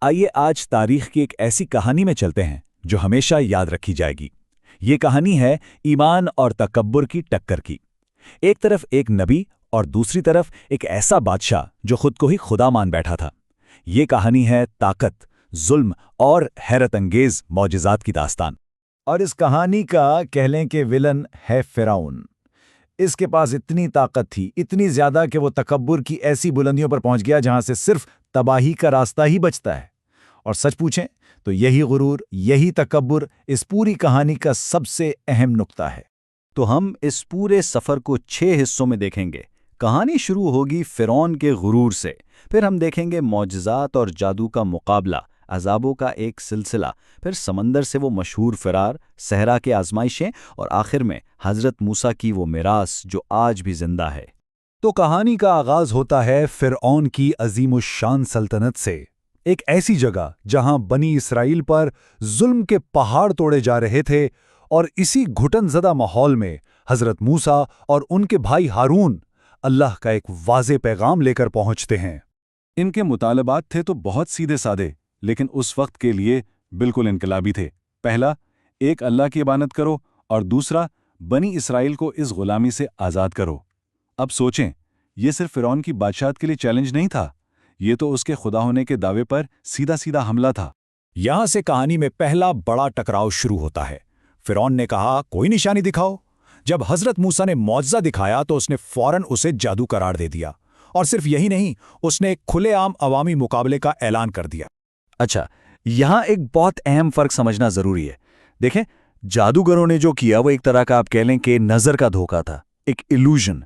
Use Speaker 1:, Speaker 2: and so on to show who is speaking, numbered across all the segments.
Speaker 1: آئیے آج تاریخ کی ایک ایسی کہانی میں چلتے ہیں جو ہمیشہ یاد رکھی جائے گی۔ یہ کہانی ہے ایمان اور تکبر کی ٹکر کی۔ ایک طرف ایک نبی اور دوسری طرف ایک ایسا بادشاہ جو خود کو ہی خدا مان بیٹھا تھا۔ یہ کہانی ہے طاقت، ظلم اور حیرت انگیز معجزات کی داستان۔
Speaker 2: اور اس کہانی کا کہہ لیں کہ ولن ہے فرعون۔ اس کے پاس اتنی طاقت تھی، اتنی زیادہ کہ وہ تکبر کی ایسی بلندیوں پر پہنچ گیا جہاں سے صرف تباہی کا راستہ ہی بچتا ہے۔ اور سچ پوچھیں تو یہی غرور، یہی تکبر اس پوری کہانی کا سب سے اہم نقطہ ہے۔
Speaker 3: تو ہم اس پورے سفر کو 6 حصوں میں دیکھیں گے۔ کہانی شروع ہوگی فرعون کے غرور سے، پھر ہم دیکھیں گے معجزات اور جادو کا مقابلہ، عذابوں کا ایک سلسلہ، پھر سمندر سے وہ مشہور فرار، صحرا کے آزمائشیں، اور آخر میں حضرت موسیٰ کی وہ میراث جو آج بھی زندہ ہے۔
Speaker 1: تو کہانی کا آغاز ہوتا ہے فرعون کی عظیم الشان سلطنت سے، ایک ایسی جگہ جہاں بنی اسرائیل پر ظلم کے پہاڑ توڑے جا رہے تھے، اور اسی گھٹن زدہ ماحول میں حضرت موسیٰ اور ان کے بھائی ہارون اللہ کا ایک واضح پیغام لے کر پہنچتے ہیں۔
Speaker 4: ان کے مطالبات تھے تو بہت سیدھے سادے، لیکن اس وقت کے لیے بالکل انقلابی تھے۔ پہلا، ایک اللہ کی عبادت کرو، اور دوسرا، بنی اسرائیل کو اس غلامی سے آزاد کرو۔ اب سوچیں، یہ صرف فرعون کی بادشاہت کے لیے چیلنج نہیں تھا، یہ تو اس کے خدا ہونے کے دعوے پر سیدھا سیدھا حملہ تھا۔
Speaker 1: یہاں سے کہانی میں پہلا بڑا ٹکراؤ شروع ہوتا ہے۔ فرعون نے کہا، کوئی نشانی دکھاؤ۔ جب حضرت موسیٰ نے معجزہ دکھایا تو اس نے فوراً اسے جادو قرار دے دیا، اور صرف یہی نہیں، اس نے ایک کھلے عام عوامی مقابلے کا اعلان کر دیا۔
Speaker 3: اچھا، یہاں ایک بہت اہم فرق سمجھنا ضروری ہے۔ دیکھیں، جادوگروں نے جو کیا وہ ایک طرح کا آپ کہہ لیں کہ نظر کا دھوکہ تھا، ایک ایلوژن۔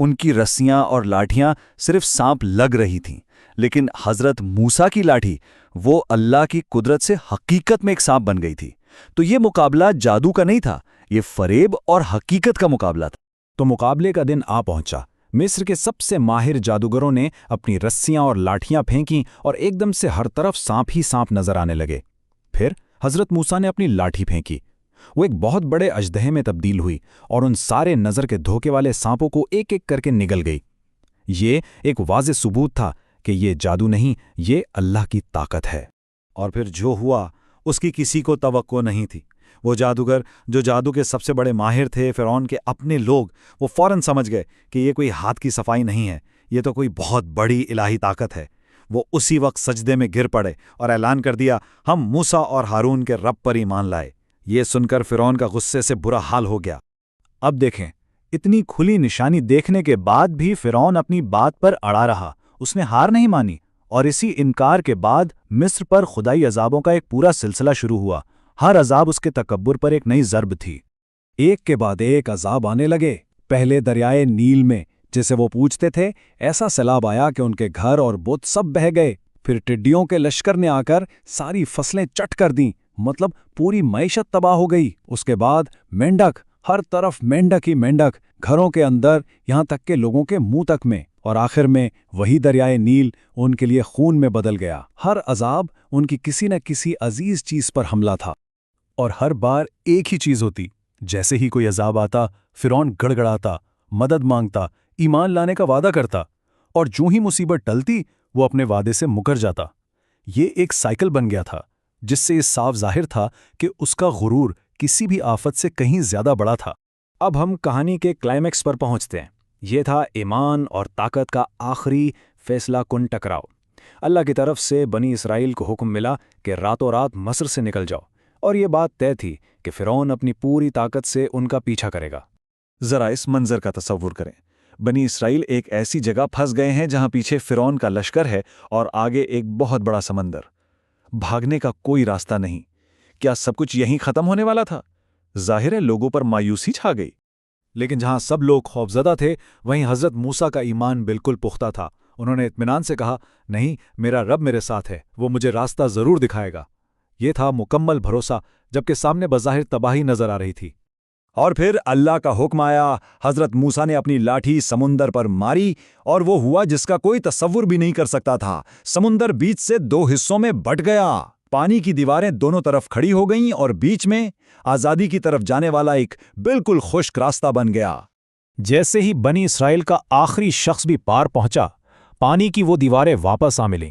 Speaker 3: ان کی رسیاں اور لاٹھیاں صرف سانپ لگ رہی تھیں، لیکن حضرت موسیٰ کی لاٹھی وہ اللہ کی قدرت سے حقیقت میں ایک سانپ بن گئی تھی۔ تو یہ مقابلہ جادو کا نہیں تھا، یہ فریب اور حقیقت کا مقابلہ تھا۔
Speaker 1: تو مقابلے کا دن آ پہنچا۔ مصر کے سب سے ماہر جادوگروں نے اپنی رسیاں اور لاٹھیاں پھینکیں، اور ایک دم سے ہر طرف سانپ ہی سانپ نظر آنے لگے۔ پھر حضرت موسیٰ نے اپنی لاٹھی پھینکی، وہ ایک بہت بڑے اژدہے میں تبدیل ہوئی، اور ان سارے نظر کے دھوکے والے سانپوں کو ایک ایک کر کے نگل گئی۔ یہ ایک واضح ثبوت تھا کہ یہ جادو نہیں، یہ اللہ کی طاقت ہے۔
Speaker 3: اور پھر جو ہوا اس کی کسی کو توقع نہیں تھی۔ وہ جادوگر جو جادو کے سب سے بڑے ماہر تھے، فرعون کے اپنے لوگ، وہ فوراً سمجھ گئے کہ یہ کوئی ہاتھ کی صفائی نہیں ہے، یہ تو کوئی بہت بڑی الہی طاقت ہے۔ وہ اسی وقت سجدے میں گر پڑے اور اعلان کر دیا، ہم موسیٰ اور ہارون کے رب پر ایمان لائے۔ یہ سن کر فرعون کا غصے سے برا حال ہو گیا۔
Speaker 1: اب دیکھیں، اتنی کھلی نشانی دیکھنے کے بعد بھی فرعون اپنی بات پر اڑا رہا، اس نے ہار نہیں مانی، اور اسی انکار کے بعد مصر پر خدائی عذابوں کا ایک پورا سلسلہ شروع ہوا۔ ہر عذاب اس کے تکبر پر ایک نئی ضرب تھی۔ ایک کے بعد ایک عذاب آنے لگے۔ پہلے دریائے نیل میں، جسے وہ پوجتے تھے، ایسا سیلاب آیا کہ ان کے گھر اور بت سب بہہ گئے۔ پھر ٹڈیوں کے لشکر نے آ کر ساری فصلیں چٹ کر دیں، مطلب پوری معیشت تباہ ہو گئی۔ اس کے بعد مینڈک، ہر طرف مینڈک ہی مینڈک، گھروں کے اندر، یہاں تک کہ لوگوں کے منہ تک میں، اور آخر میں وہی دریائے نیل ان کے لیے خون میں بدل گیا۔ ہر عذاب ان کی کسی نہ کسی عزیز چیز پر حملہ تھا، اور ہر بار ایک ہی چیز ہوتی۔ جیسے ہی کوئی عذاب آتا، فرعون گڑگڑاتا، مدد مانگتا، ایمان لانے کا وعدہ کرتا، اور جو ہی مصیبت ٹلتی وہ اپنے وعدے سے مکر جاتا۔ یہ ایک سائیکل بن گیا تھا، جس سے یہ صاف ظاہر تھا کہ اس کا غرور کسی بھی آفت سے کہیں زیادہ بڑا تھا۔ اب ہم کہانی کے کلائمیکس پر پہنچتے ہیں۔ یہ تھا ایمان اور طاقت کا آخری فیصلہ کن ٹکراؤ۔ اللہ کی طرف سے بنی اسرائیل کو حکم ملا کہ راتوں رات مصر سے نکل جاؤ، اور یہ بات طے تھی کہ فرعون اپنی پوری طاقت سے ان کا پیچھا کرے گا۔
Speaker 4: ذرا اس منظر کا تصور کریں۔ بنی اسرائیل ایک ایسی جگہ پھنس گئے ہیں جہاں پیچھے فرعون کا لشکر ہے اور آگے ایک بہت بڑا سمندر۔ بھاگنے کا کوئی راستہ نہیں۔ کیا سب کچھ یہیں ختم ہونے والا تھا؟ ظاہر ہے لوگوں پر مایوسی چھا گئی۔
Speaker 1: لیکن جہاں سب لوگ خوفزدہ تھے، وہیں حضرت موسیٰ کا ایمان بالکل پختہ تھا۔ انہوں نے اطمینان سے کہا، نہیں، میرا رب میرے ساتھ ہے، وہ مجھے راستہ ضرور دکھائے گا۔ یہ تھا مکمل بھروسہ، جبکہ سامنے بظاہر تباہی نظر آ رہی تھی۔
Speaker 2: اور پھر اللہ کا حکم آیا، حضرت موسیٰ نے اپنی لاٹھی سمندر پر ماری، اور وہ ہوا جس کا کوئی تصور بھی نہیں کر سکتا تھا۔ سمندر بیچ سے 2 حصوں میں بٹ گیا۔ پانی کی دیواریں دونوں طرف کھڑی ہو گئیں، اور بیچ میں آزادی کی طرف جانے والا ایک بالکل خشک راستہ بن گیا۔
Speaker 1: جیسے ہی بنی اسرائیل کا آخری شخص بھی پار پہنچا، پانی کی وہ دیواریں واپس آ ملیں۔